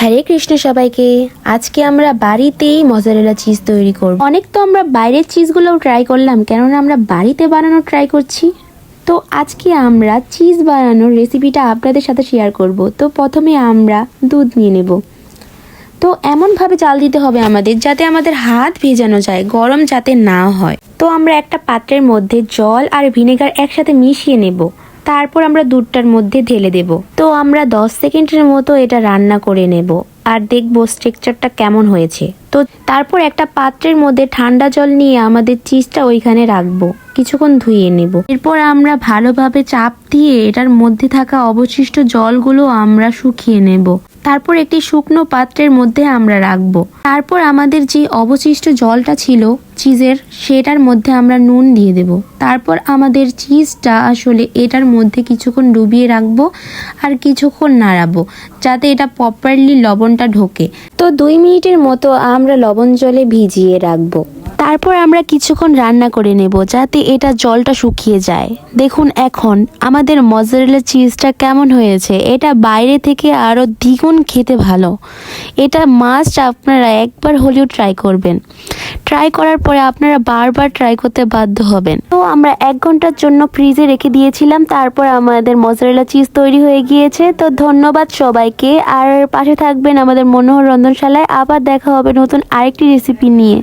হরে কৃষ্ণ সবাইকে। আজকে আমরা বাড়িতেই মজারেলা চিজ তৈরি করব। অনেক তো আমরা বাইরের চিজগুলোও ট্রাই করলাম, কেননা আমরা বাড়িতে বানানো ট্রাই করছি। তো আজকে আমরা চিজ বানানোর রেসিপিটা আপনাদের সাথে শেয়ার করব। তো প্রথমে আমরা দুধ নিয়ে নেব। তো এমনভাবে জাল দিতে হবে আমাদের, যাতে আমাদের হাত ভেজানো যায়, গরম যাতে না হয়। তো আমরা একটা পাত্রের মধ্যে জল আর ভিনেগার একসাথে মিশিয়ে নেব। তারপর আমরা দুধটার মধ্যে ঢেলে দেব। তো আমরা 10 সেকেন্ডের মতো এটা রান্না করে নেব আর দেখব স্ট্রাকচারটা কেমন হয়েছে। তো তারপর একটা পাত্রের মধ্যে ঠান্ডা জল নিয়ে আমাদের চিজটা ওইখানে রাখবো, কিছুক্ষণ ধুয়ে নেব। এরপর আমরা ভালোভাবে চাপ দিয়ে এটার মধ্যে থাকা অবশিষ্ট জলগুলো আমরা শুকিয়ে নেব। তারপর একটি শুকনো পাত্রের মধ্যে আমরা রাখবো। তারপর আমাদের যে অবশিষ্ট জলটা ছিল চিজের, সেটার মধ্যে আমরা নুন দিয়ে দেব। তারপর আমাদের চিজটা আসলে এটার মধ্যে কিছুক্ষণ ডুবিয়ে রাখবো আর কিছুক্ষণ নাড়াবো, যাতে এটা প্রপারলি লবণটা ঢোকে। তো 2 মিনিটের মতো আমরা লবণ জলে ভিজিয়ে রাখবো। তারপর আমরা কিছুক্ষণ রান্না করে নেব, যাতে এটা জলটা শুকিয়ে যায়। দেখুন এখন আমাদের মজারেলা চিজটা কেমন হয়েছে। এটা বাইরে থেকে আরও দ্বিগুণ খেতে ভালো। এটা মাস্ট আপনারা একবার হলেও ট্রাই করবেন। ট্রাই করার পরে আপনারা বারবার ট্রাই করতে বাধ্য হবেন। তো আমরা 1 ঘন্টার জন্য ফ্রিজে রেখে দিয়েছিলাম। তারপর আমাদের মজারেলা চিজ তৈরি হয়ে গিয়েছে। তো ধন্যবাদ সবাইকে, আর পাশে থাকবেন আমাদের মনোহর রন্ধনশালায়। আবার দেখা হবে নতুন আরেকটি রেসিপি নিয়ে।